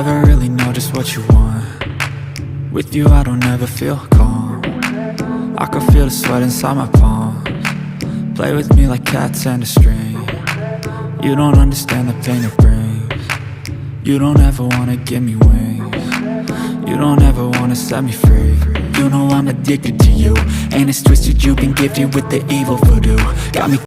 never really know just what you want. With you I don't ever feel calm. I can feel the sweat inside my palms. Play with me like cats and a string. You don't understand the pain it brings. You don't ever wanna give me wings. You don't ever wanna set me free. You know I'm addicted to you, and it's twisted, you've been gifted with the evil voodoo. Got me